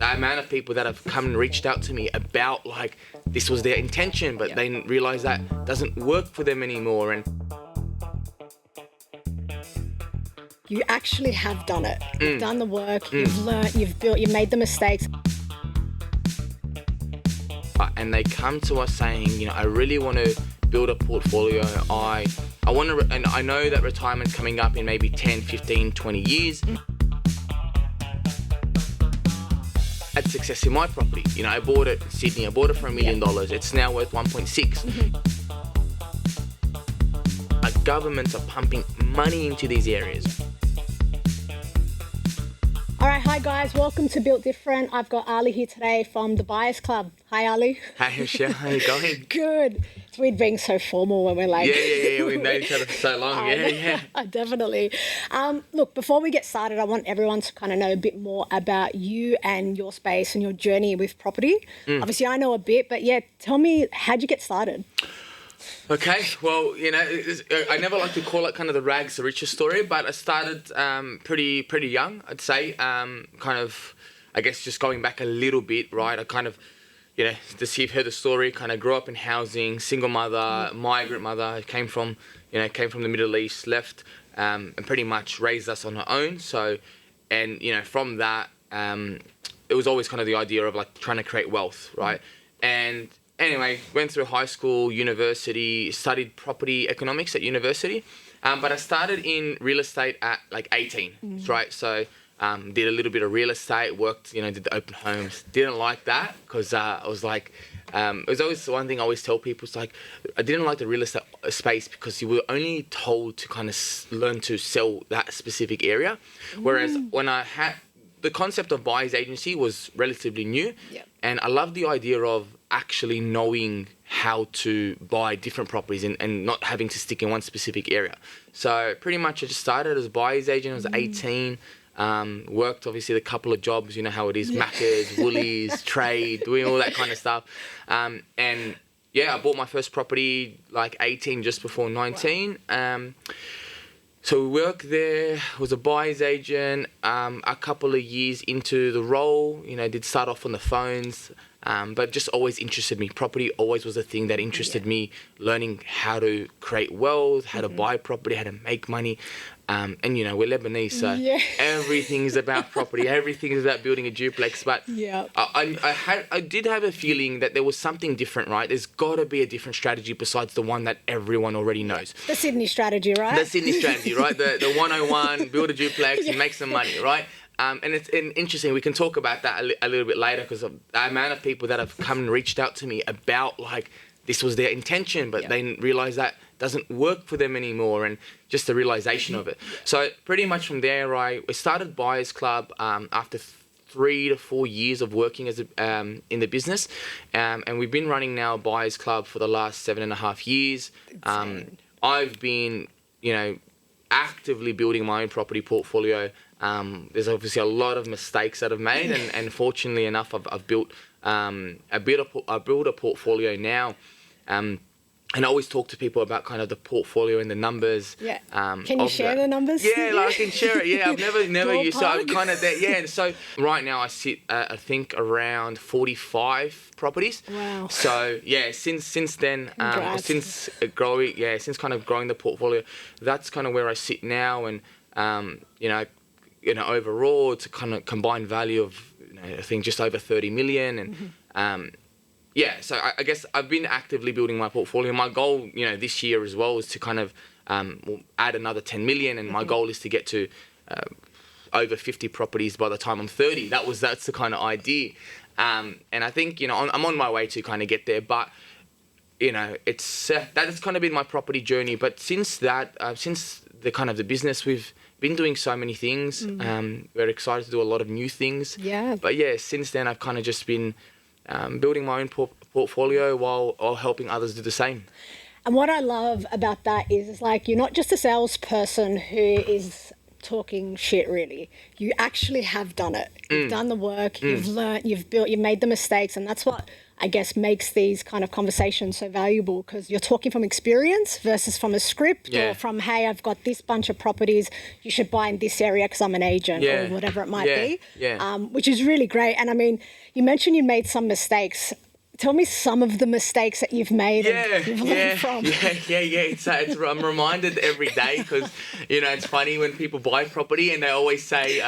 the amount of people that have come and reached out to me about like this was their intention, but they realize that doesn't work for them anymore. And you actually have done it. You've done the work, you've learned, you've built, you've made the mistakes. And they come to us saying, you know, I really want to build a portfolio. I want to, and I know that retirement's coming up in maybe 10, 15, 20 years. Had success in my property. You know, I bought it in Sydney. I bought it for $1 million. It's now worth 1.6. Our governments are pumping money into these areas. All right, hi guys, welcome to Built Different. I've got Ali here today from the Buyers Club. Hi, Ali. Hi, Michelle. How you going? Good. It's weird being so formal when we're like... Yeah. We've known each other for so long. Yeah. Definitely. Look, before we get started, I want everyone to kind of know a bit more about you and your space and your journey with property. Obviously, I know a bit, but yeah, tell me, how'd you get started? Okay, well, you know, I never like to call it kind of the rags to riches story, but I started pretty young, I'd say. Kind of, I guess, just going back a little bit, right? I kind of, you know, to see if you've heard the story, kind of grew up in housing, single mother, migrant mother, came from the Middle East, left, and pretty much raised us on her own. So, and, you know, from that, it was always kind of the idea of like trying to create wealth, right? And anyway, went through high school, university, studied property economics at university. But I started in real estate at like 18, right? So did a little bit of real estate, worked, you know, did the open homes. Didn't like that because I was like, it was always the one thing I always tell people. It's like, I didn't like the real estate space because you were only told to kind of learn to sell that specific area. Whereas when I had, the concept of buyer's agency was relatively new. And I love the idea of actually knowing how to buy different properties and not having to stick in one specific area. So pretty much I just started as a buyer's agent. I was 18, worked obviously a couple of jobs, you know how it is, Macca's, Woolies, trade, doing all that kind of stuff. And yeah, I bought my first property like 18, just before 19. So we worked there, was a buyer's agent, a couple of years into the role, you know, did start off on the phones, but just always interested me. Property always was a thing that interested me, learning how to create wealth, how to buy property, how to make money. And, you know, we're Lebanese, so everything is about property, everything is about building a duplex. But I did have a feeling that there was something different, right? There's got to be a different strategy besides the one that everyone already knows. The Sydney strategy, right? The Sydney strategy, right? The 101, build a duplex and make some money, right? And it's interesting, we can talk about that a little bit later because of the amount of people that have come and reached out to me about like this was their intention, but they realize that doesn't work for them anymore, and just the realization of it. So pretty much from there, we started Buyers Club after 3 to 4 years of working as in the business, and we've been running now Buyers Club for the last 7.5 years. I've been, you know, actively building my own property portfolio. There's obviously a lot of mistakes that I've made, and fortunately enough, I've built a portfolio now. And I always talk to people about kind of the portfolio and the numbers. Can you share the numbers? Like I can share it. I've never used, so I'm kind of there. And so right now I sit I think around 45 properties. Wow. So since then, since growing the portfolio, that's kind of where I sit now. And you know, overall it's a kind of combined value of, you know, I think just over 30 million. And so I guess I've been actively building my portfolio. My goal, you know, this year as well is to kind of add another 10 million, and my goal is to get to over 50 properties by the time I'm 30. That's the kind of idea, and I think, you know, I'm on my way to kind of get there. But you know, it's that has kind of been my property journey. But since that, since the kind of the business, we've been doing so many things. We're excited to do a lot of new things. But since then I've kind of just been building my own portfolio while helping others do the same. And what I love about that is like, you're not just a salesperson who is talking shit, really. You actually have done it. You've done the work, you've learned, you've built, you've made the mistakes. And that's what I guess, makes these kind of conversations so valuable, because you're talking from experience versus from a script or from, hey, I've got this bunch of properties, you should buy in this area because I'm an agent or whatever it might be, which is really great. And I mean, you mentioned you made some mistakes. Tell me some of the mistakes that you've made and you've learned from. I'm reminded every day because, it's funny when people buy property and they always say,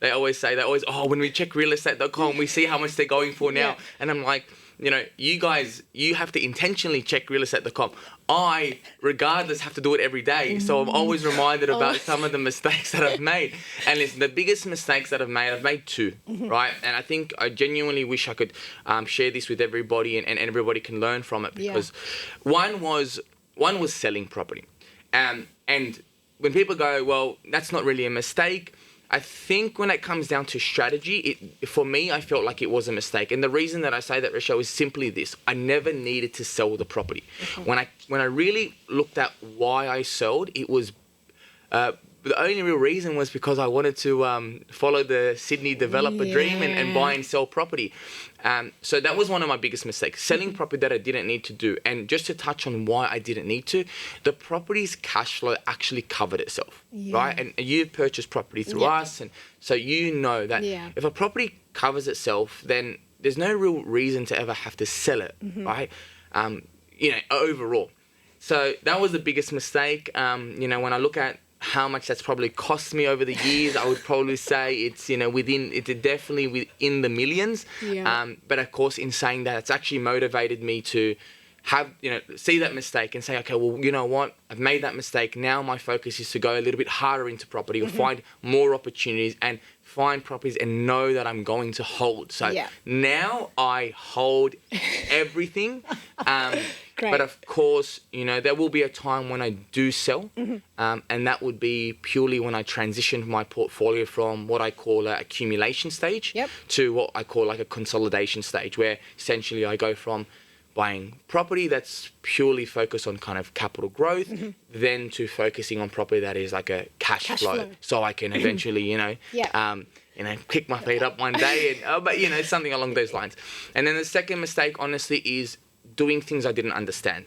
when we check realestate.com, we see how much they're going for now. Yeah. And I'm like, you guys, you have to intentionally check realestate.com. I, regardless, have to do it every day. So I'm always reminded about some of the mistakes that I've made. And listen, the biggest mistakes that I've made two, right? And I think I genuinely wish I could share this with everybody and everybody can learn from it, because one was selling property. And when people go, well, that's not really a mistake, I think when it comes down to strategy, for me, I felt like it was a mistake. And the reason that I say that, Rochelle, is simply this. I never needed to sell the property. When I really looked at why I sold, it was the only real reason was because I wanted to follow the Sydney developer dream and buy and sell property. So that was one of my biggest mistakes, selling property that I didn't need to do. And just to touch on why I didn't need to, the property's cash flow actually covered itself, right? And you purchased property through us, and so you know that if a property covers itself, then there's no real reason to ever have to sell it, right? Overall. So that was the biggest mistake. When I look at how much that's probably cost me over the years, I would probably say it's definitely within the millions. But of course, in saying that, it's actually motivated me to have see that mistake and say, okay, well, you know what, I've made that mistake. Now my focus is to go a little bit harder into property, or find more opportunities and find properties and know that I'm going to hold. So now I hold everything. But of course, there will be a time when I do sell, and that would be purely when I transition my portfolio from what I call an accumulation stage to what I call like a consolidation stage, where essentially I go from buying property that's purely focused on kind of capital growth, then to focusing on property that is like a cash flow. So I can eventually, kick my feet up one day, and something along those lines. And then the second mistake, honestly, is doing things I didn't understand.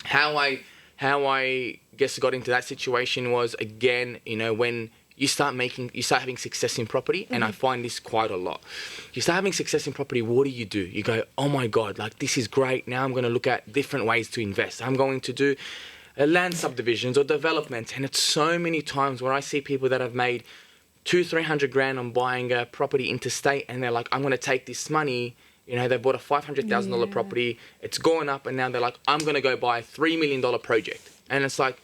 How I guess got into that situation was, again, when you start having success in property, and I find this quite a lot. You start having success in property, what do? You go, oh my God, like this is great. Now I'm going to look at different ways to invest. I'm going to do land subdivisions or development. And it's so many times where I see people that have made 200-300 grand on buying a property interstate, and they're like, I'm going to take this money. They bought a $500,000 property. It's gone up, and now they're like, I'm going to go buy a $3 million project. And it's like,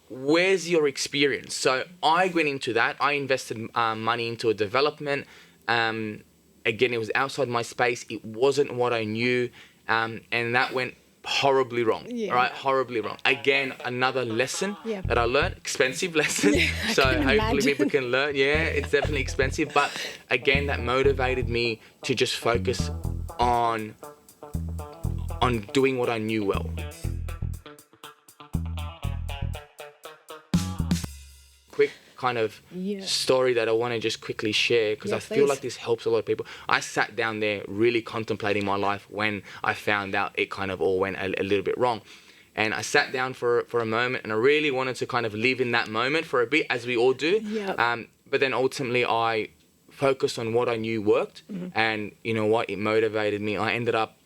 where's your experience? So I went into that. I invested money into a development. Again, it was outside my space. It wasn't what I knew. And that went horribly wrong, right? Horribly wrong. Again, another lesson that I learned, expensive lesson. So hopefully people can learn. Yeah, it's definitely expensive. But again, that motivated me to just focus on doing what I knew well. Quick kind of story that I want to just quickly share, because I feel like this helps a lot of people. I sat down there really contemplating my life when I found out it kind of all went a little bit wrong. And I sat down for a moment, and I really wanted to kind of live in that moment for a bit, as we all do. But then ultimately I focused on what I knew worked, and you know what, it motivated me. I ended up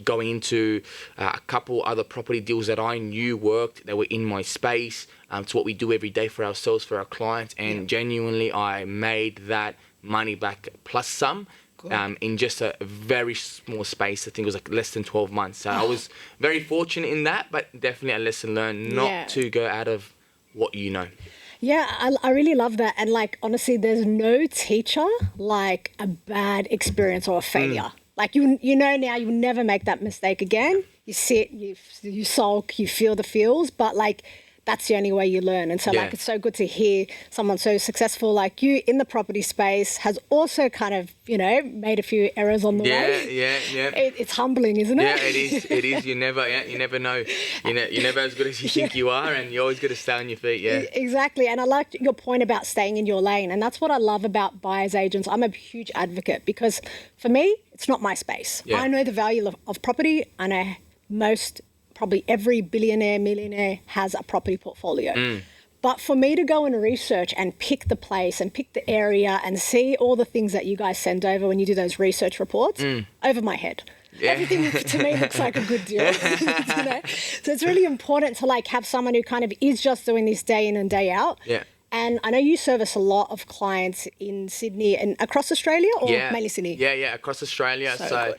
going into a couple other property deals that I knew worked, that were in my space. It's what we do every day for ourselves, for our clients, and genuinely I made that money back plus some in just a very small space. I think it was like less than 12 months. So I was very fortunate in that, but definitely a lesson learned not to go out of what you know. Yeah, I really love that. And like, honestly, there's no teacher like a bad experience or a failure. Like, you know now you'll never make that mistake again. You sit, you sulk, you feel the feels, but like that's the only way you learn. And so like, it's so good to hear someone so successful like you in the property space has also kind of, you know, made a few errors on the way. It's humbling, isn't it? Yeah, it is. You never know. You're never as good as you think you are, and you always got to stay on your feet. Yeah, exactly. And I like your point about staying in your lane, and that's what I love about buyers agents. I'm a huge advocate because for me, it's not my space. I know the value of property. I know probably every billionaire, millionaire has a property portfolio. But for me to go and research and pick the place and pick the area and see all the things that you guys send over when you do those research reports, over my head. Everything to me looks like a good deal. You know? So it's really important to like have someone who kind of is just doing this day in and day out. And I know you service a lot of clients in Sydney and across Australia, or mainly Sydney? Yeah, across Australia. So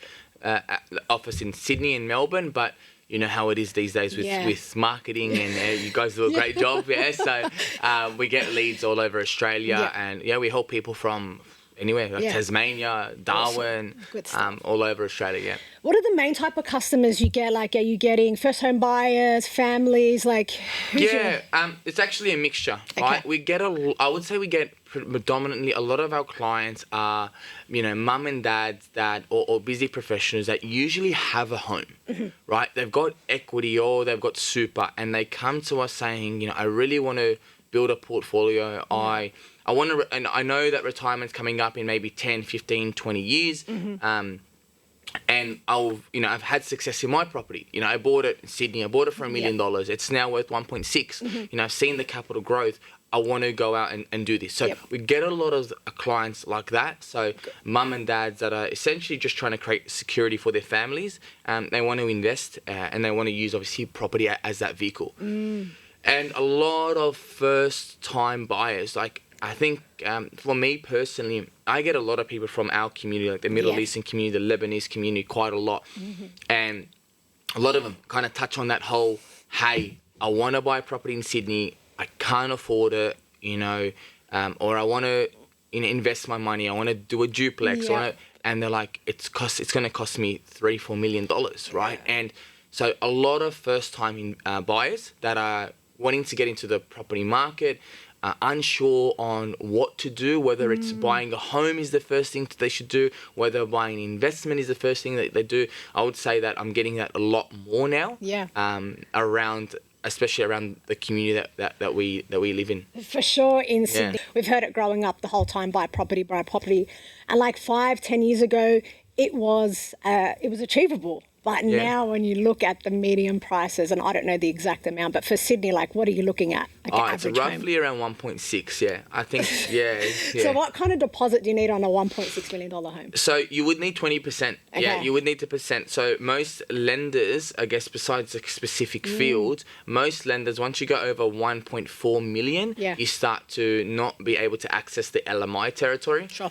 office in Sydney and Melbourne, but you know how it is these days with marketing, and you guys do a great job. So we get leads all over Australia, and we help people from anywhere, like Tasmania, Darwin, all over Australia. What are the main type of customers you get? Like, are you getting first home buyers, families? Like, it's actually a mixture, right? We get I would say we get predominantly a lot of our clients are, you know, mum and dads or busy professionals that usually have a home, right? They've got equity or they've got super, and they come to us saying, you know, I really want to build a portfolio. I want to, and I know that retirement's coming up in maybe 10, 15, 20 years. And I've had success in my property. You know, I bought it in Sydney. I bought it for $1 million. It's now worth 1.6. You know, I've seen the capital growth. I want to go out and do this. So we get a lot of clients like that. So mum and dads that are essentially just trying to create security for their families. They want to invest and they want to use, obviously, property as that vehicle. And a lot of first-time buyers, like I think for me personally, I get a lot of people from our community, like the Middle Eastern community, the Lebanese community, quite a lot. And a lot of them kind of touch on that whole, hey, I want to buy a property in Sydney, I can't afford it, you know, or I want to invest my money, I want to do a duplex, and they're like, it's going to cost me $3-4 million, right? And so a lot of first-time buyers that are wanting to get into the property market, unsure on what to do, whether it's buying a home is the first thing that they should do, whether buying investment is the first thing that they do. I would say that I'm getting that a lot more now. Especially around the community that we live in. For sure, in Sydney, we've heard it growing up the whole time: buy property, and like 5-10 years ago, it was achievable. But now when you look at the median prices, and I don't know the exact amount, but for Sydney, like, what are you looking at? Like it's roughly around 1.6, I think, So what kind of deposit do you need on a $1.6 million home? So you would need 20%. Yeah, you would need 2%. So most lenders, I guess, besides a specific field, most lenders, once you go over 1.4 million, you start to not be able to access the LMI territory. Sure.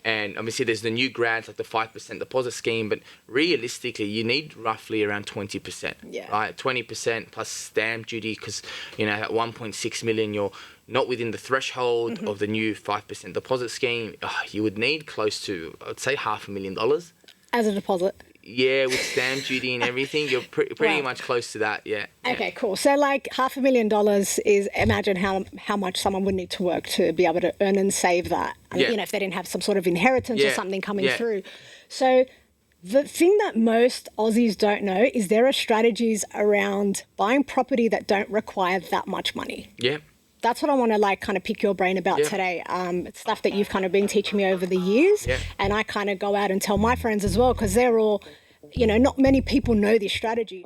And obviously there's the new grants like the 5% deposit scheme, but realistically you need roughly around 20%, right? 20% plus stamp duty, because, you know, at 1.6 million, you're not within the threshold of the new 5% deposit scheme. You would need close to, I would say, $500,000. As a deposit? Yeah, with stamp duty and everything, you're pretty much close to that, Okay, cool. So like $500,000 is, imagine how much someone would need to work to be able to earn and save that. You know, if they didn't have some sort of inheritance or something coming through. So the thing that most Aussies don't know is there are strategies around buying property that don't require that much money. That's what I want to like kind of pick your brain about today. It's stuff that you've kind of been teaching me over the years. And I kind of go out and tell my friends as well, because they're all, you know, not many people know this strategy.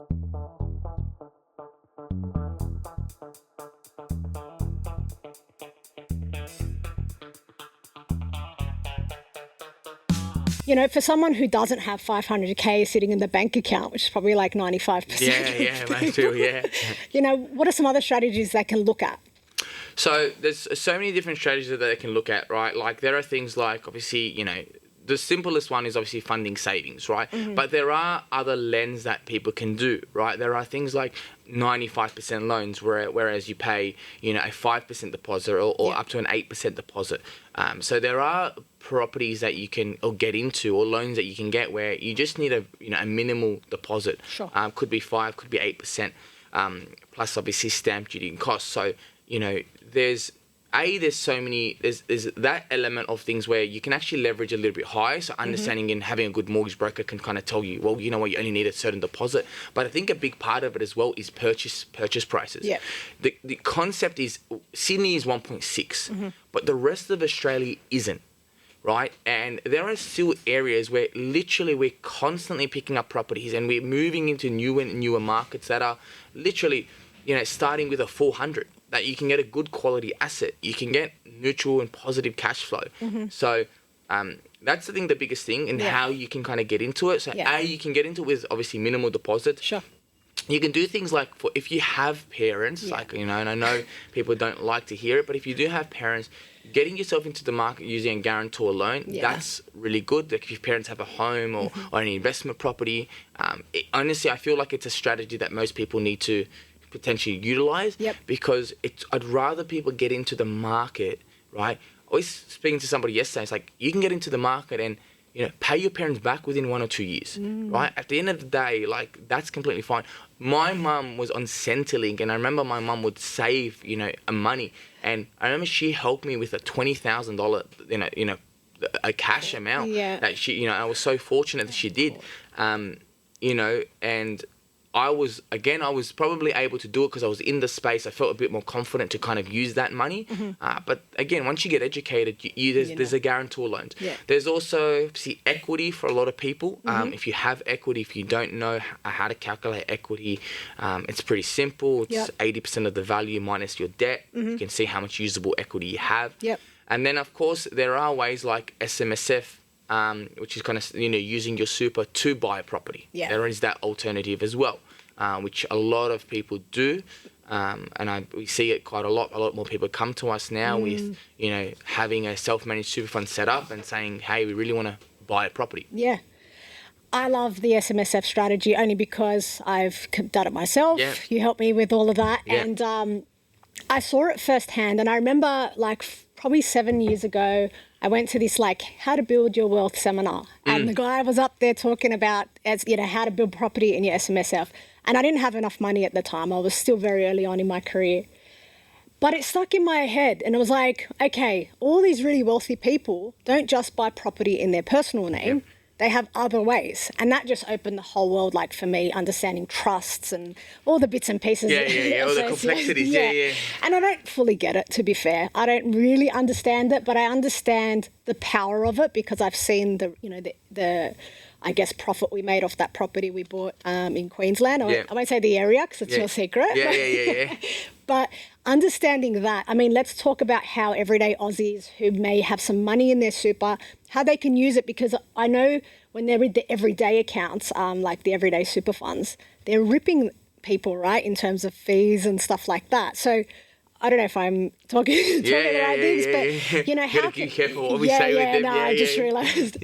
You know, for someone who doesn't have 500K sitting in the bank account, which is probably like 95%. You know, what are some other strategies they can look at? So there's so many different strategies that they can look at, right? Like there are things like, obviously, you know, the simplest one is obviously funding savings, right? But there are other lends that people can do, right? There are things like 95% loans, whereas you pay, you know, a 5% deposit or up to an 8% deposit. So there are properties that you can get into, or loans that you can get where you just need a minimal deposit. Sure. Could be 5, could be 8%. plus obviously stamp duty and costs. So, you know, there's so many, there's that element of things where you can actually leverage a little bit higher. So understanding and having a good mortgage broker can kind of tell you, well, you know what, you only need a certain deposit. But I think a big part of it as well is purchase prices. Yeah. The concept is Sydney is 1.6, but the rest of Australia isn't. Right, and there are still areas where literally we're constantly picking up properties, and we're moving into newer and newer markets that are literally, you know, starting with a 400. That you can get a good quality asset, you can get neutral and positive cash flow. So that's I think the biggest thing, and how you can kind of get into it. So you can get into it with obviously minimal deposit. Sure. You can do things like, for if you have parents, like, you know, and I know people don't like to hear it, but if you do have parents, getting yourself into the market using a guarantor loan, that's really good. Like if your parents have a home or an investment property, honestly, I feel like it's a strategy that most people need to potentially utilize, because I'd rather people get into the market, right? I was speaking to somebody yesterday, it's like, you can get into the market and, you know, pay your parents back within 1 or 2 years, right? At the end of the day, like, that's completely fine. My mum was on Centrelink, and I remember my mum would save, you know, money, and I remember she helped me with a $20,000, you know, a cash amount that she, you know, I was so fortunate that she did, you know, and I was probably able to do it because I was in the space. I felt a bit more confident to kind of use that money. But again, once you get educated, there's a guarantor loan. There's also, see, equity for a lot of people. If you have equity, if you don't know how to calculate equity, it's pretty simple. It's 80% of the value minus your debt. You can see how much usable equity you have. And then, of course, there are ways like SMSF, which is kind of, you know, using your super to buy a property. There is that alternative as well, which a lot of people do, and we see it quite a lot. A lot more people come to us now with, you know, having a self-managed super fund set up and saying, hey, we really want to buy a property. I love the SMSF strategy only because I've done it myself. You helped me with all of that, and I saw it firsthand. And I remember, like, probably 7 years ago, I went to this, like, how to build your wealth seminar, and the guy was up there talking about, as you know, how to build property in your SMSF. And I didn't have enough money at the time. I was still very early on in my career. But it stuck in my head, and it was like, okay, all these really wealthy people don't just buy property in their personal name. They have other ways. And that just opened the whole world, like, for me, understanding trusts and all the bits and pieces. All the complexities, And I don't fully get it, to be fair. I don't really understand it, but I understand the power of it because I've seen the I guess, profit we made off that property we bought in Queensland. I won't say the area because it's your secret. But understanding that, I mean, let's talk about how everyday Aussies who may have some money in their super, how they can use it, because I know when they're with the everyday accounts, like the everyday super funds, they're ripping people, right, in terms of fees and stuff like that. So I don't know if I'm talking the right things, but, you know, how... Be careful what we say with them. I just realised.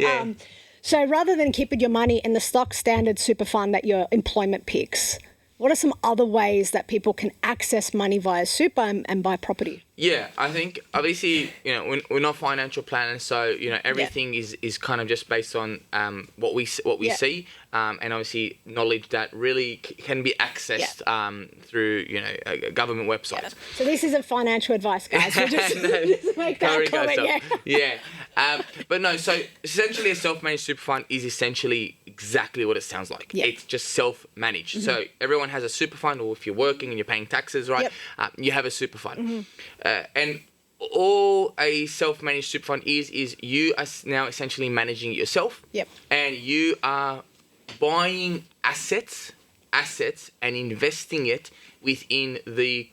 So rather than keeping your money in the stock standard super fund that your employment picks, what are some other ways that people can access money via super and buy property? Yeah, I think obviously, you know, we're not financial planners, so, you know, everything is kind of just based on what we see, and obviously knowledge that really can be accessed through, you know, government websites. So this isn't financial advice, guys. We'll just make that comment. But no, so essentially a self-managed super fund is essentially exactly what it sounds like. It's just self-managed. So everyone has a super fund, or if you're working and you're paying taxes, right, you have a super fund. And all a self-managed super fund is you are now essentially managing it yourself. And you are buying assets and investing it within the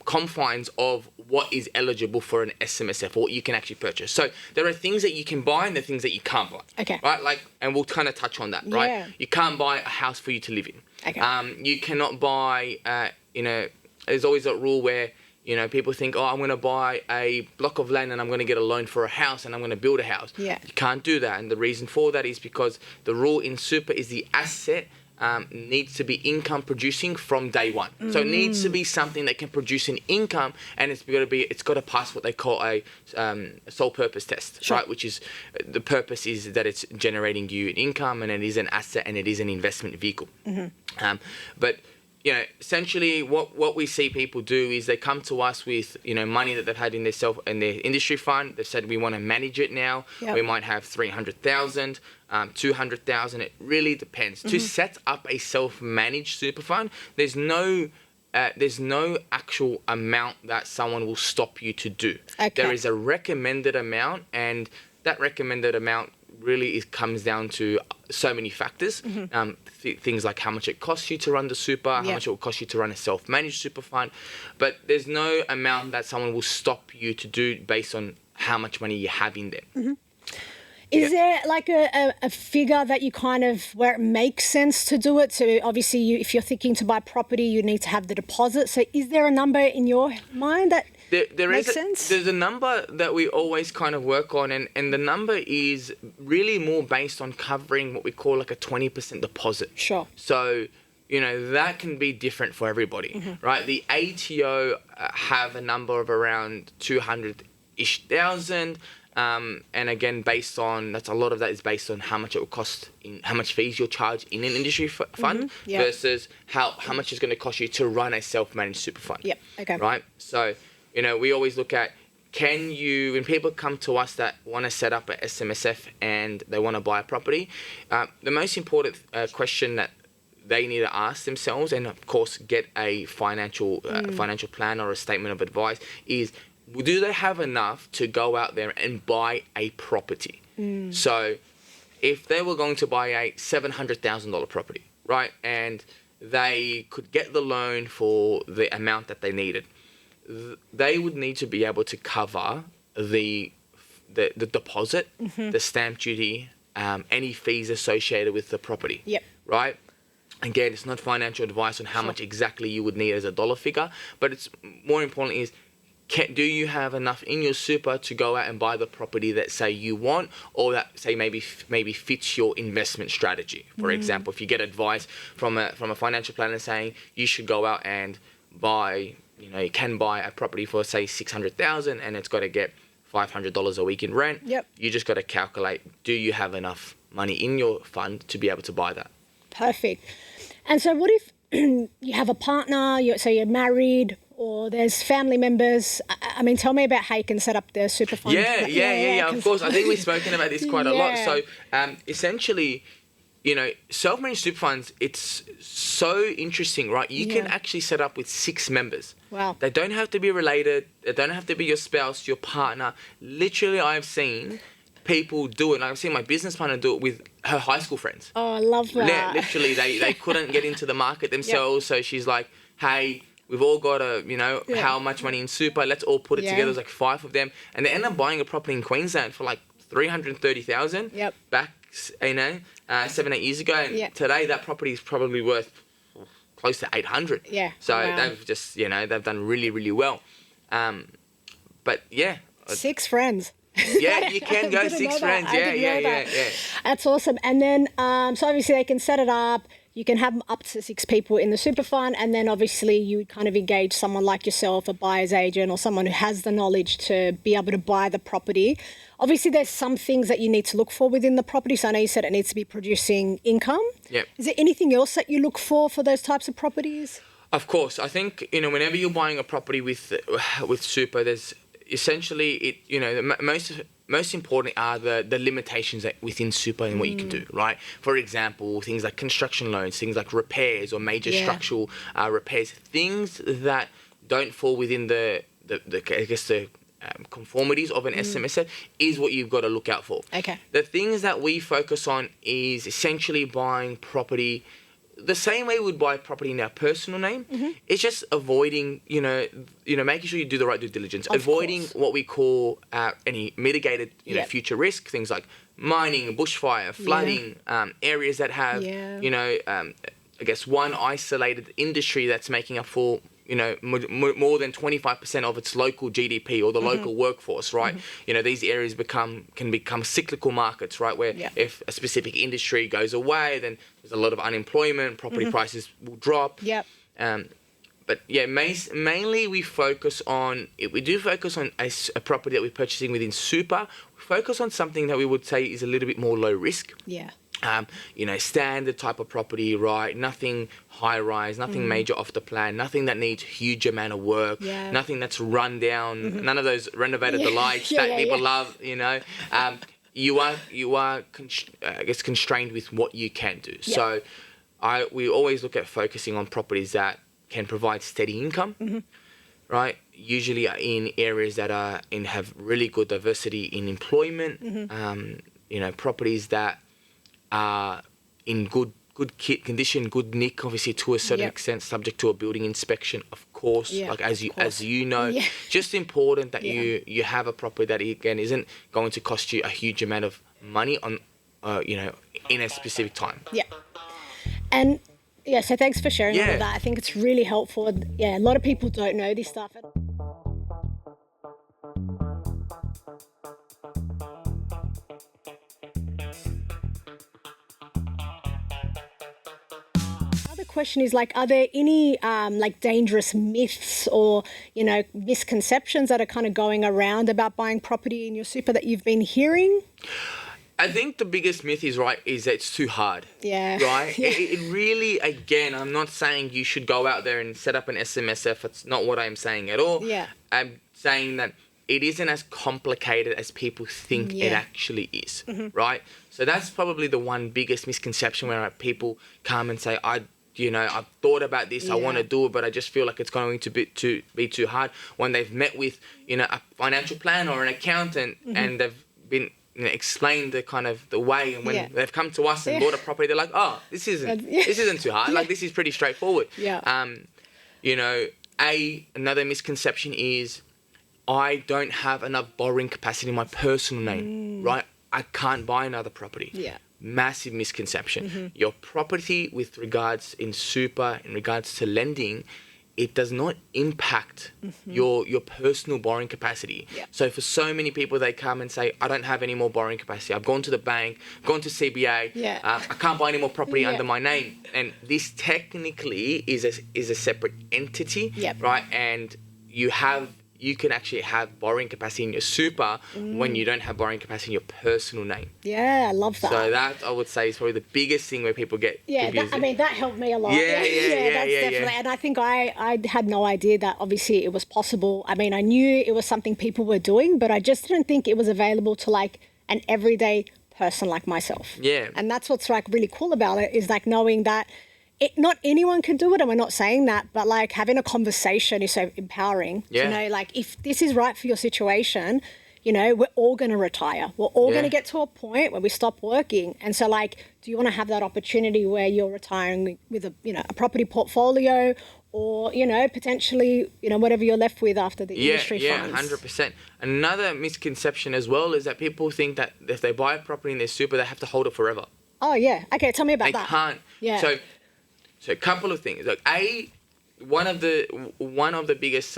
confines of what is eligible for an SMSF, or what you can actually purchase. So there are things that you can buy and there are things that you can't buy. Right? Like, and we'll kind of touch on that, right? You can't buy a house for you to live in. You cannot buy, you know, there's always a rule where, you know, people think, oh, I'm going to buy a block of land and I'm going to get a loan for a house and I'm going to build a house. You can't do that. And the reason for that is because the rule in super is the asset needs to be income producing from day one. So it needs to be something that can produce an income, and it's got to pass what they call a sole purpose test, right? Which is, the purpose is that it's generating you an income, and it is an asset, and it is an investment vehicle. But essentially what we see people do is they come to us with, money that they've had in their industry fund. They've said, we want to manage it now. Yep. We might have 300,000, 200,000. It really depends. To set up a self-managed super fund, there's no actual amount that someone will stop you to do. Okay. There is a recommended amount, and that recommended amount really comes down to so many factors. Things like how much it costs you to run the super, how much it will cost you to run a self-managed super fund. But there's no amount that someone will stop you to do based on how much money you have in there. Is there like a figure that you where it makes sense to do it? So obviously if you're thinking to buy property, you need to have the deposit. So is there a number in your mind that makes sense? There's a number that we always kind of work on, and the number is really more based on covering what we call like a 20% deposit. Sure. So, that can be different for everybody, right? The ATO have a number of around 200-ish thousand. And again, a lot of that is based on how much it will cost, how much fees you'll charge in an industry fund versus how much it's going to cost you to run a self-managed super fund. Yep. Okay. Right. So, we always look at, when people come to us that want to set up a SMSF and they want to buy a property, the most important question that they need to ask themselves, and of course get a financial plan or a statement of advice, is, do they have enough to go out there and buy a property? So if they were going to buy a $700,000 property, right, and they could get the loan for the amount that they needed, they would need to be able to cover the deposit, the stamp duty, any fees associated with the property. Yep. Right? Again, it's not financial advice on how much exactly you would need as a dollar figure, but it's more importantly is, do you have enough in your super to go out and buy the property that, say, you want, or that, say, maybe fits your investment strategy? For example, if you get advice from a financial planner saying you should go out and buy, you can buy a property for, say, $600,000 and it's got to get $500 a week in rent. Yep. You just got to calculate, do you have enough money in your fund to be able to buy that? Perfect. And so what if you have a partner, so you're married, or there's family members? I mean, tell me about how you can set up the super fund. Yeah, of course. I think we've spoken about this quite a lot. So essentially, self-managed super funds, it's so interesting, right? You can actually set up with 6 members. Wow. They don't have to be related. They don't have to be your spouse, your partner. Literally, I've seen people do it. I've seen my business partner do it with her high school friends. Oh, I love that. Yeah, literally, they couldn't get into the market themselves. So she's like, hey, we've all got how much money in super. Let's all put it together. There's like 5 of them. And they end up buying a property in Queensland for like $330,000 back, 7-8 years ago. And today that property is probably worth close to $800. Yeah. So they've just, they've done really, really well. But yeah. 6 friends. Yeah, you can go 6 friends. Yeah. That's awesome. And then, so obviously they can set it up. You can have up to 6 people in the super fund, and then obviously you would kind of engage someone like yourself, a buyer's agent, or someone who has the knowledge to be able to buy the property. Obviously, there's some things that you need to look for within the property. So I know you said it needs to be producing income. Yep. Is there anything else that you look for those types of properties? Of course. I think, whenever you're buying a property with super, there's essentially most important are the limitations that within super and what you can do, right? For example, things like construction loans, things like repairs or major structural repairs, things that don't fall within the conformities of an SMSF is what you've got to look out for. Okay. The things that we focus on is essentially buying property the same way we would buy property in our personal name. It's just avoiding, making sure you do the right due diligence, avoiding what we call any mitigated, future risk, things like mining, bushfire, flooding, areas that have, one isolated industry that's making up for, more than 25% of its local GDP or the local workforce, right? These areas can become cyclical markets, right? Where if a specific industry goes away, then there's a lot of unemployment, property prices will drop. Yep. But yeah, mainly we focus on, we do focus on a property that we're purchasing within super. We focus on something that we would say is a little bit more low risk. Yeah. Standard type of property, right? Nothing high rise, nothing major off the plan, nothing that needs huge amount of work, nothing that's run down, none of those renovated the lights that people love, you are constrained with what you can do. So we always look at focusing on properties that can provide steady income, right? Usually in areas that have really good diversity in employment, properties that are in good condition, good nick, obviously to a certain extent, subject to a building inspection, of course. As you know, just important that you have a property that again isn't going to cost you a huge amount of money on, in a specific time. Yeah, and so thanks for sharing all of that. I think it's really helpful. Yeah, a lot of people don't know this stuff. Question is are there any dangerous myths or misconceptions that are kind of going around about buying property in your super that you've been hearing? I think the biggest myth is that it's too hard. Yeah. Right? It really, again, I'm not saying you should go out there and set up an SMSF. That's not what I'm saying at all. Yeah. I'm saying that it isn't as complicated as people think it actually is. Right? So that's probably the one biggest misconception where people come and say, I've thought about this, I want to do it, but I just feel like it's going to be too hard. When they've met with, a financial planner or an accountant and they've been explained the way, and when they've come to us and bought a property, they're like, oh, this isn't too hard. Like, this is pretty straightforward. Another misconception is I don't have enough borrowing capacity in my personal name, right? I can't buy another property. Yeah. Massive misconception. Your property with regards to lending, it does not impact your personal borrowing capacity. Yeah. So for so many people, they come and say, I don't have any more borrowing capacity. I've gone to the bank, gone to CBA. I can't buy any more property under my name. And this technically is a separate entity, right? And you can actually have borrowing capacity in your super when you don't have borrowing capacity in your personal name. Yeah, I love that. So that, I would say, is probably the biggest thing where people get confused. That helped me a lot. Definitely. And I think I had no idea that obviously it was possible. I mean, I knew it was something people were doing, but I just didn't think it was available to an everyday person like myself. Yeah. And that's what's really cool about it, is knowing that not anyone can do it, and we're not saying that, but having a conversation is so empowering to know if this is right for your situation, we're all going to retire. We're all going to get to a point where we stop working. And so do you want to have that opportunity where you're retiring with a property portfolio, or, potentially, whatever you're left with after the industry funds? Yeah, 100%. Another misconception as well is that people think that if they buy a property in their super, they have to hold it forever. Oh, yeah. Okay, tell me about that. They can't. Yeah. So a couple of things. One of the biggest,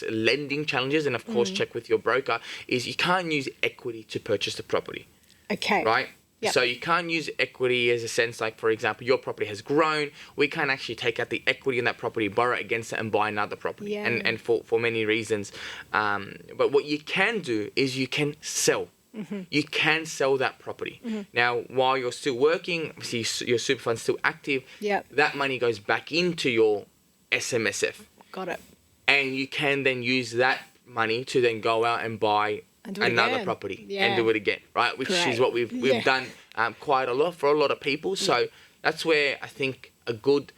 lending challenges, and of course check with your broker, is you can't use equity to purchase the property. Okay. Right? Yep. So you can't use equity as a sense, for example, your property has grown. We can't actually take out the equity in that property, borrow against it, and buy another property. Yeah. And for many reasons. But what you can do is you can sell. You can sell that property. Now, while you're still working, obviously your super fund's still active, that money goes back into your SMSF. Got it. And you can then use that money to then go out and buy another property and do it again, right? Which is what we've done quite a lot for a lot of people. So that's where I think a good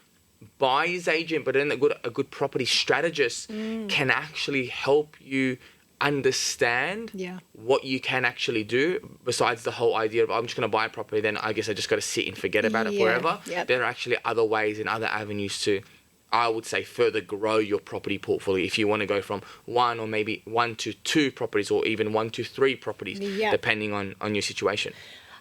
buyer's agent, but then a good property strategist can actually help you understand what you can actually do, besides the whole idea of, I'm just going to buy a property, then I guess I just got to sit and forget about it forever. Yep. There are actually other ways and other avenues to, I would say, further grow your property portfolio if you want to go from 1 or maybe 1 to 2 properties, or even 1 to 3 properties, depending on your situation.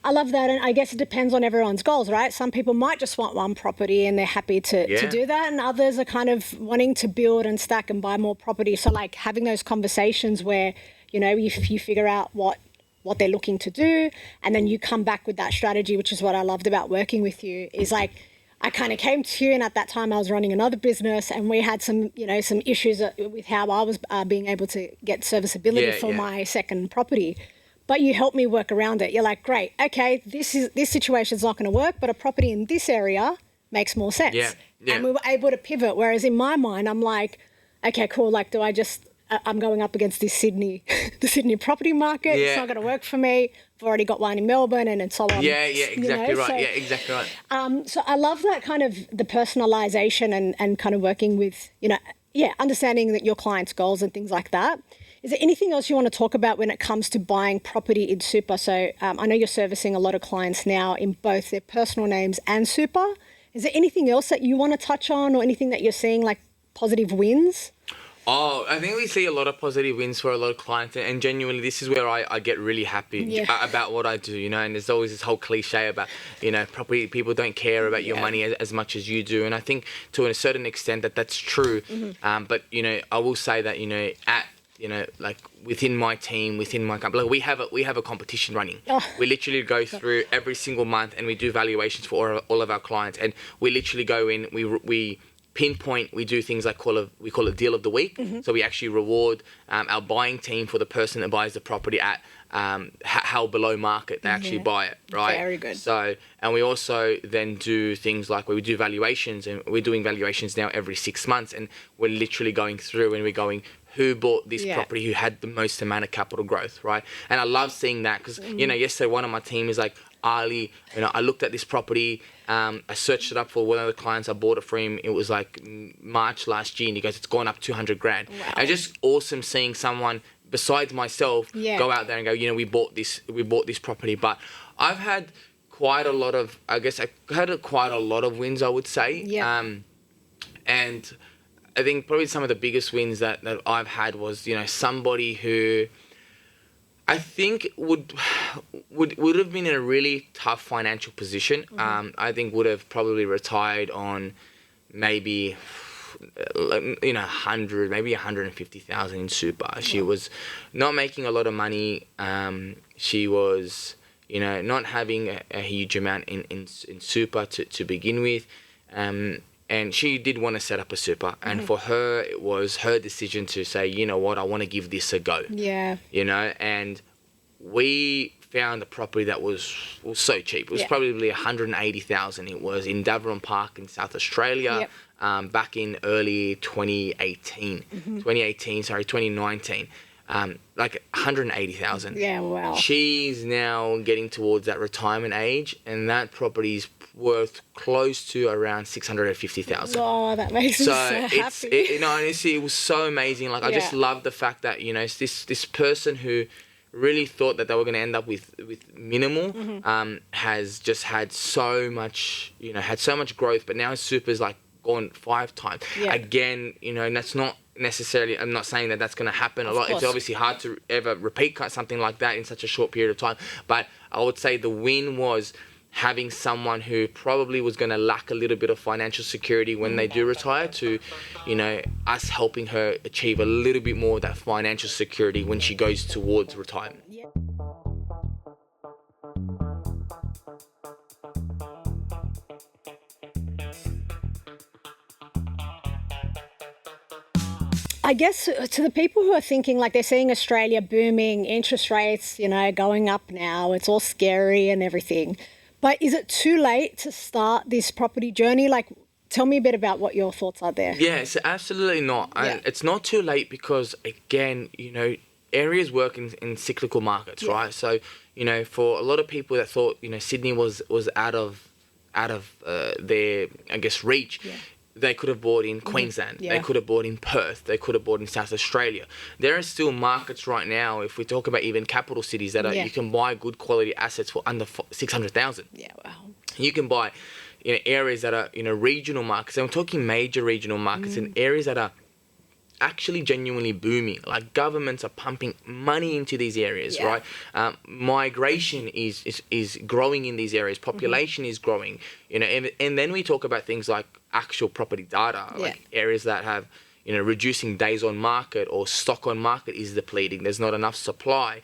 I love that, and I guess it depends on everyone's goals, right? Some people might just want one property and they're happy to do that, and others are kind of wanting to build and stack and buy more property. So having those conversations where, if you figure out what they're looking to do, and then you come back with that strategy, which is what I loved about working with you, is I kind of came to you, and at that time I was running another business, and we had some issues with how I was being able to get serviceability for my second property. but you help me work around it. You're like, great, okay, this situation's not going to work, but a property in this area makes more sense. Yeah. And we were able to pivot. Whereas in my mind, I'm like, okay, cool. Like, do I just, I'm going up against this Sydney, the Sydney property market. Yeah. It's not going to work for me. I've already got one in Melbourne and so on. Yeah, exactly right. So, yeah, exactly right. So I love that kind of the personalization and kind of working with, understanding that your clients' goals and things like that. Is there anything else you want to talk about when it comes to buying property in super? So I know you're servicing a lot of clients now in both their personal names and super. Is there anything else that you want to touch on or anything that you're seeing like positive wins? Oh, I think we see a lot of positive wins for a lot of clients, and genuinely this is where I get really happy about what I do, and there's always this whole cliche about, property people don't care about your money as much as you do, and I think to a certain extent that's true. But, I will say that, like within my team, within my company, like we have a competition running. We literally go through every single month and we do valuations for all of our clients, and we literally go in, we pinpoint, we do things like we call it deal of the week. So we actually reward our buying team for the person that buys the property at how below market they actually buy it, right? Very good. So, and we also then do things like where we do valuations, and we're doing valuations now every 6 months, and we're literally going through and we're going, who bought this property, who had the most amount of capital growth, right? And I love seeing that because, yesterday one of my team is like, Ali, I looked at this property, I searched it up for one of the clients, I bought it for him, it was like March last year, and he goes, it's gone up 200 grand. Wow. And just awesome seeing someone besides myself go out there and go, we bought this property. But I've had quite a lot of, quite a lot of wins, I would say. And I think probably some of the biggest wins that I've had was, somebody who I think would have been in a really tough financial position. I think would have probably retired on maybe 100, maybe 150,000 in super. She was not making a lot of money. She was, not having a huge amount in super to begin with. And she did want to set up a super. And for her, it was her decision to say, you know what, I want to give this a go. Yeah. And we found a property that was so cheap. It was probably 180,000. It was in Davron Park in South Australia back in early 2019. 2019. Like 180,000. Yeah, wow. She's now getting towards that retirement age, and that property's worth close to around 650,000. Oh, that makes me so happy. Honestly, it was so amazing. Like I just love the fact that it's this person who really thought that they were going to end up with minimal, has just had so much, had so much growth, but now super's like gone 5 times. Again, and that's not necessarily, I'm not saying that that's going to happen a lot. It's obviously hard to ever repeat something like that in such a short period of time, but I would say the win was having someone who probably was going to lack a little bit of financial security when they do retire to, us helping her achieve a little bit more of that financial security when she goes towards retirement. I guess to the people who are thinking like they're seeing Australia booming, interest rates, going up now, it's all scary and everything. But is it too late to start this property journey? Like, tell me a bit about what your thoughts are there. Yes, absolutely not. It's not too late because, again, areas work in cyclical markets, right? So, for a lot of people that thought, Sydney was out of their, I guess, reach, they could have bought in Queensland. They could have bought in Perth. They could have bought in South Australia. There are still markets right now, if we talk about even capital cities, that you can buy good quality assets for under 600,000. Yeah, wow. You can buy areas that are regional markets. And I'm talking major regional markets in areas that are actually genuinely booming. Like governments are pumping money into these areas, right? Migration is growing in these areas. Population is growing. And then we talk about things like actual property data, like areas that have reducing days on market or stock on market is depleting. There's not enough supply.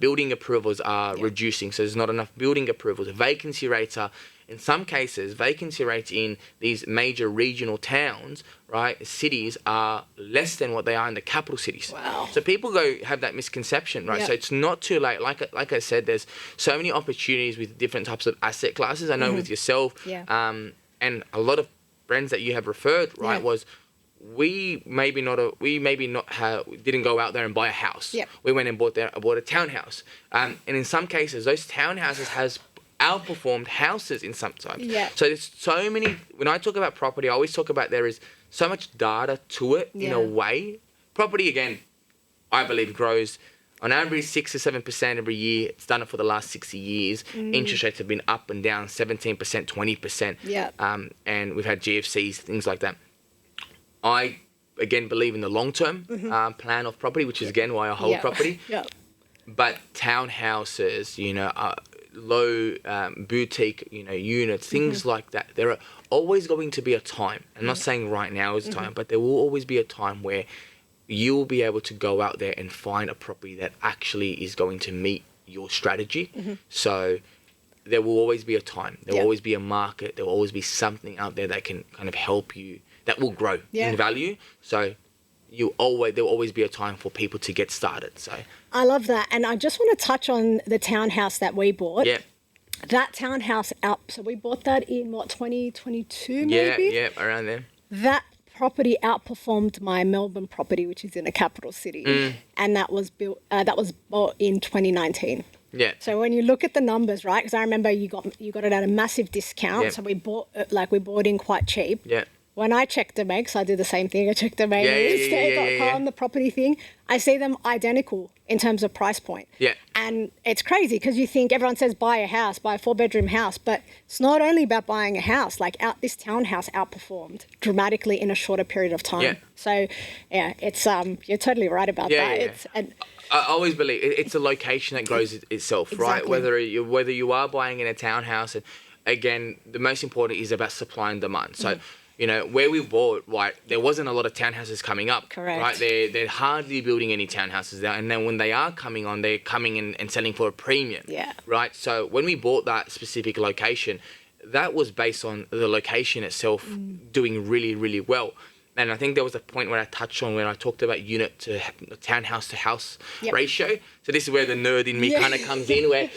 Building approvals are reducing, so there's not enough building approvals. Vacancy rates are in some cases, vacancy rates in these major regional towns, right, cities are less than what they are in the capital cities. Wow. So people have that misconception, right? So it's not too late. Like I said, there's so many opportunities with different types of asset classes. I know with yourself, and a lot of friends that you have referred, right, was we maybe didn't go out there and buy a house. We went and bought a townhouse. And in some cases, those townhouses has outperformed houses in some times. So there's so many. When I talk about property, I always talk about there is so much data to it in a way. Property, again, I believe grows on average 6 to 7% every year. It's done it for the last 60 years. Interest rates have been up and down 17%, 20%. And we've had GFCs, things like that. I, again, believe in the long-term plan of property, which is, again, why I hold property. But townhouses, low boutique, units, things like that, there are always going to be a time. I'm not saying right now is a time, but there will always be a time where you will be able to go out there and find a property that actually is going to meet your strategy. So there will always be a time. There will always be a market. There will always be something out there that can kind of help you, that will grow in value. So there will always be a time for people to get started. So I love that. And I just want to touch on the townhouse that we bought. That townhouse so we bought that in 2022 maybe? Yeah, around there. That property outperformed my Melbourne property, which is in a capital city. And that was bought in 2019. So when you look at the numbers, right? Because I remember you got it at a massive discount. So we bought in quite cheap. When I checked the regs, I did the same thing. I checked the regs, the property thing. I see them identical in terms of price point. And it's crazy because you think everyone says buy a 4-bedroom house, but it's not only about buying a house. This townhouse outperformed dramatically in a shorter period of time. So it's you're totally right about that. I always believe it's a location that grows itself, right? Whether you are buying in a townhouse, and again, the most important is about supply and demand. So. Where we bought, right, there wasn't a lot of townhouses coming up. Right? They're hardly building any townhouses there. And then when they are coming on, they're coming in and selling for a premium. Right? So when we bought that specific location, that was based on the location itself doing really, really well. And I think there was a point where I touched on when I talked about unit to townhouse to house ratio. So this is where the nerd in me kind of comes in, where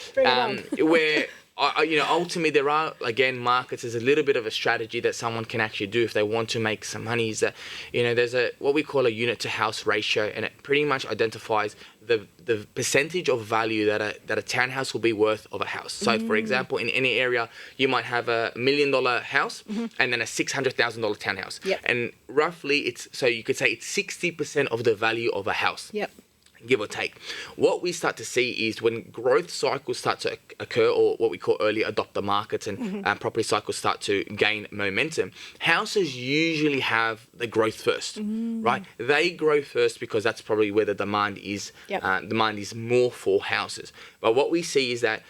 ultimately there are, again, markets. There's a little bit of a strategy that someone can actually do if they want to make some money. Is that, there's what we call a unit to house ratio, and it pretty much identifies the percentage of value that a townhouse will be worth of a house. So, for example, in any area, you might have $1 million house and then a $600,000 townhouse. And roughly, you could say it's 60% of the value of a house. Give or take. What we start to see is when growth cycles start to occur, or what we call early adopter markets, and property cycles start to gain momentum, houses usually have the growth first, right? They grow first because that's probably where the demand is. Demand is more for houses. But what we see is that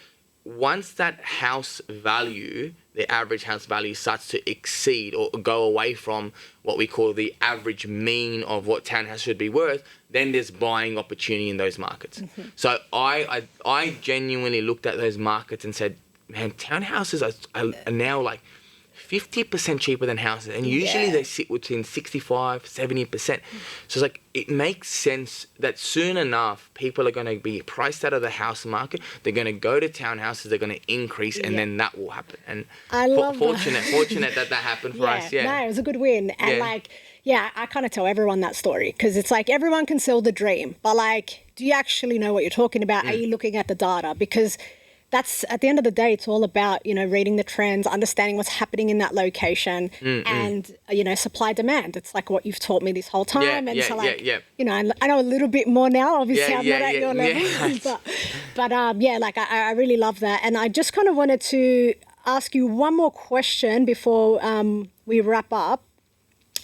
once that house value, the average house value, starts to exceed or go away from what we call the average mean of what townhouse should be worth, then there's buying opportunity in those markets. So I genuinely looked at those markets and said, man, townhouses are now like 50% cheaper than houses, and usually they sit between 65, 70%. So it's like, it makes sense that soon enough people are going to be priced out of the house market. They're going to go to townhouses. They're going to increase, and then that will happen. And I love fortunate that happened for us. No, it was a good win. And I kind of tell everyone that story because it's like everyone can sell the dream, but do you actually know what you're talking about? Are you looking at the data? Because that's, at the end of the day, it's all about, reading the trends, understanding what's happening in that location, and, supply demand. It's like what you've taught me this whole time. I know a little bit more now. Obviously, I'm not at your level. But I really love that. And I just kind of wanted to ask you one more question before we wrap up.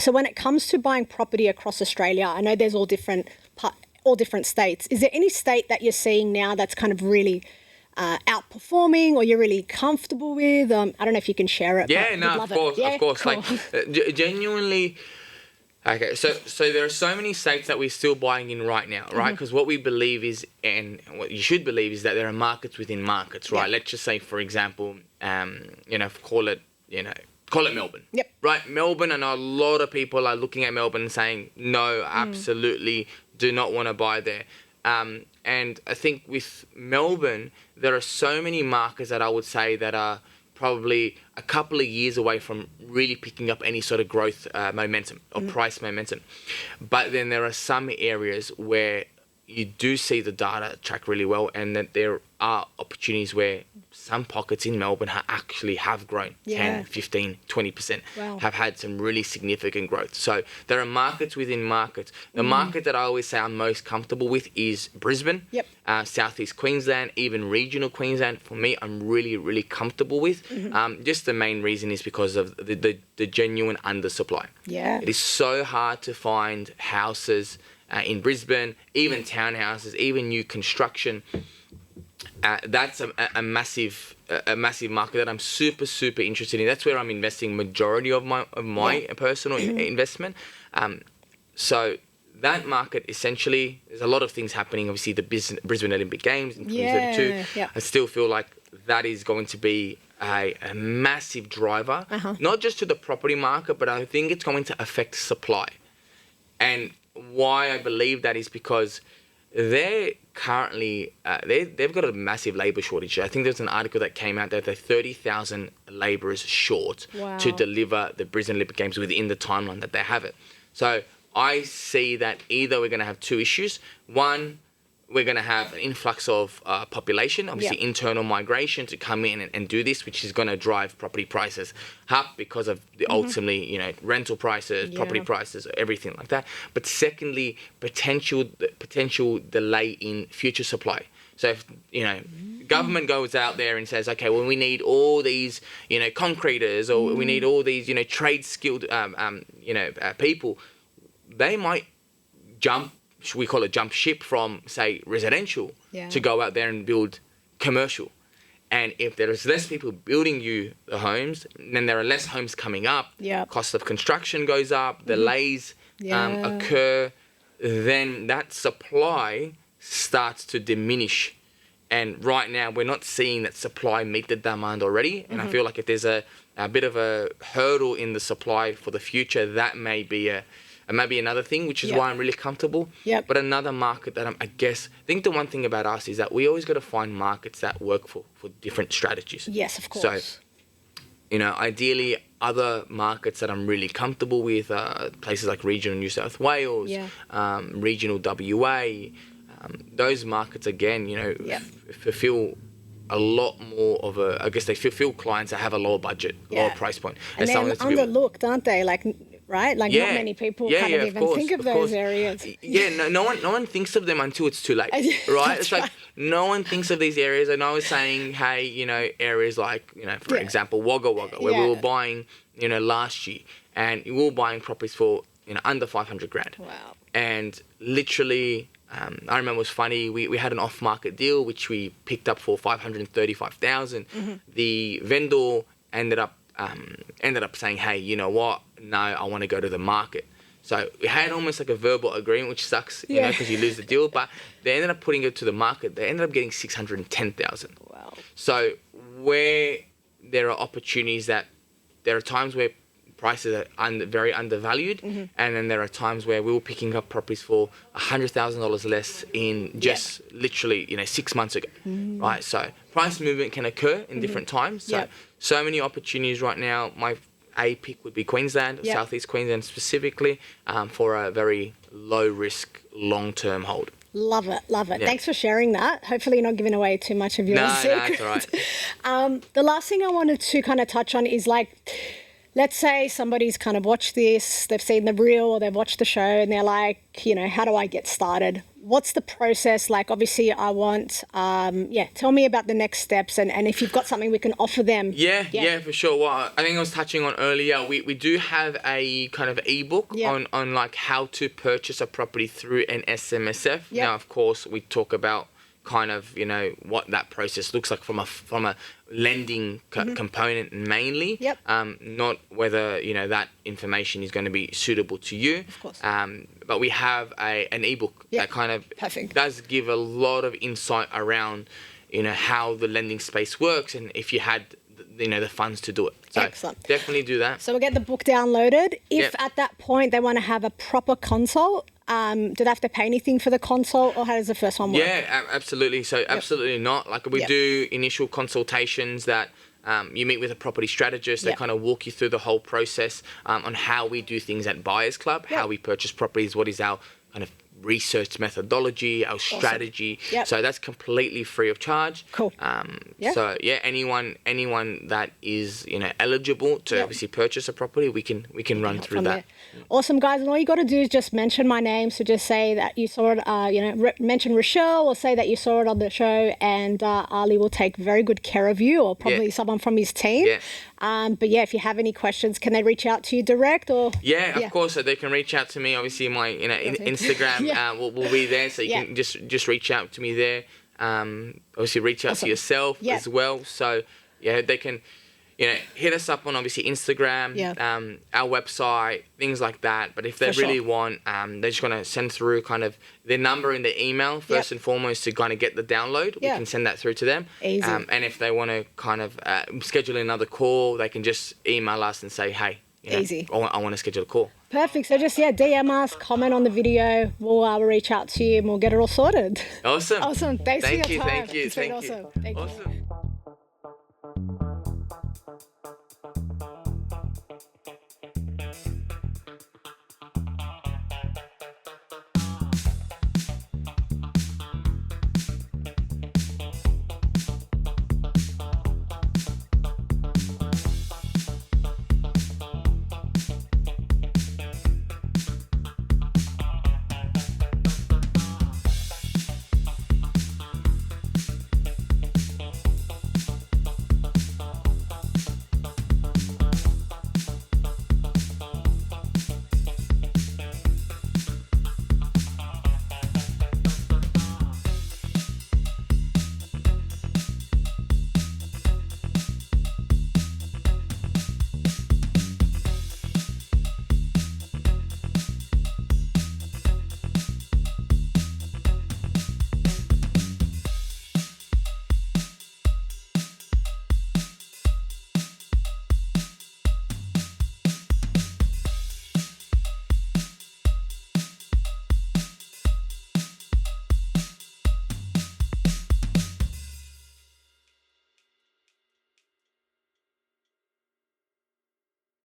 So when it comes to buying property across Australia, I know there's all different states. Is there any state that you're seeing now that's kind of really outperforming, or you're really comfortable with? I don't know if you can share it. Of course. Cool. Genuinely, Okay, so there are so many states that we're still buying in right now, right? Because what we believe is, and what you should believe is that there are markets within markets, right? Let's just say, for example, call it Melbourne. Yep. Right, Melbourne, and a lot of people are looking at Melbourne and saying, no, absolutely, do not want to buy there. And I think with Melbourne, there are so many markets that I would say that are probably a couple of years away from really picking up any sort of growth momentum or price momentum. But then there are some areas where you do see the data track really well, and that there are opportunities where some pockets in Melbourne actually have grown 10, 15, 20%, have had some really significant growth. So there are markets within markets. The market that I always say I'm most comfortable with is Brisbane, Southeast Queensland, even regional Queensland. For me, I'm really, really comfortable with. Just the main reason is because of the genuine undersupply. It is so hard to find houses in Brisbane, even townhouses, even new construction. That's a massive market that I'm super interested in. That's where I'm investing majority of my personal investment. So that market, essentially, there's a lot of things happening. Obviously, the Brisbane Olympic Games in 2032. I still feel like that is going to be a massive driver, not just to the property market, but I think it's going to affect supply. And why I believe that is because they're currently they've got a massive labour shortage. I think there's an article that came out that they're 30,000 labourers short to deliver the Brisbane Olympic Games within the timeline that they have it. So I see that either we're going to have two issues. One, we're going to have an influx of population, obviously internal migration to come in and do this, which is going to drive property prices up because of the ultimately, rental prices, property prices, everything like that. But secondly, potential delay in future supply. So if, government goes out there and says, okay, well, we need all these, concreters, or we need all these, trade skilled, people, they might we call it jump ship from, say, residential to go out there and build commercial. And if there is less people building you the homes, then there are less homes coming up. Cost of construction goes up, delays occur, then that supply starts to diminish. And right now, we're not seeing that supply meet the demand already. And I feel like if there's a bit of a hurdle in the supply for the future, that may be maybe another thing, which is why I'm really comfortable. But another market that I think the one thing about us is that we always got to find markets that work for different strategies. Yes, of course. So, ideally, other markets that I'm really comfortable with are places like regional New South Wales, regional WA. Those markets, again, fulfill a lot more of they fulfill clients that have a lower budget, lower price point. And they're underlooked, aren't they? Right? Not many people kind of even think of those areas. No one thinks of them until it's too late, right? It's like no one thinks of these areas. And I was saying, hey, areas like, for example, Wagga Wagga, where we were buying, last year, and we were buying properties for, under 500 grand. Wow. And literally, I remember it was funny, we had an off-market deal, which we picked up for 535,000. The vendor ended up saying, hey, you know what? No, I want to go to the market. So we had almost like a verbal agreement, which sucks, because you lose the deal. But they ended up putting it to the market. They ended up getting 610,000. Wow. So where there are opportunities that there are times where prices are very undervalued, and then there are times where we were picking up properties for $100,000 less in just literally 6 months ago, right? So price movement can occur in different times. So many opportunities right now. My A pick would be Queensland, Southeast Queensland specifically, for a very low risk, long-term hold. Love it. Thanks for sharing that. Hopefully you're not giving away too much of your secrets. No, it's all right. The last thing I wanted to kind of touch on is let's say somebody's kind of watched this, they've seen the reel or they've watched the show and they're like, how do I get started? What's the process like? Obviously, I want, tell me about the next steps and if you've got something we can offer them. Yeah, for sure. Well, I think I was touching on earlier, we do have a kind of ebook on how to purchase a property through an SMSF. Now, of course, we talk about kind of, you know, what that process looks like from a lending component mainly. Yep. Not whether, you know, that information is going to be suitable to you. Of course. But we have an ebook that kind of does give a lot of insight around, you know, how the lending space works and if you had, you know, the funds to do it. So excellent. Definitely do that. So we'll get the book downloaded. If at that point they want to have a proper consult, do they have to pay anything for the consult, or how does the first one work? Yeah, absolutely. So absolutely not. Like we do initial consultations that you meet with a property strategist. They kind of walk you through the whole process on how we do things at Buyers Club, how we purchase properties, what is our kind of research methodology, our strategy. So that's completely free of charge. Cool. So yeah, anyone that is, you know, eligible to obviously purchase a property, we can run through that. Awesome, guys. And all you got to do is just mention my name. So just say that you saw it, you know, mention Rochelle, or say that you saw it on the show, and Ali will take very good care of you, or probably someone from his team. But yeah, if you have any questions, can they reach out to you direct, or? Yeah, of course. So they can reach out to me. Obviously, my, you know, Instagram will be there, so you can just reach out to me there. Obviously, reach out to yourself as well. So yeah, they can, you know, hit us up on obviously Instagram, our website, things like that. But if they really want, they're just gonna send through kind of their number and their email first and foremost to kind of get the download. We can send that through to them. Easy. And if they want to kind of schedule another call, they can just email us and say, hey, you know, easy. I want to schedule a call. Perfect. So just DM us, comment on the video. We'll reach out to you and we'll get it all sorted. Awesome. Awesome. Thanks for your time. Thank you. It's been awesome. Thank you.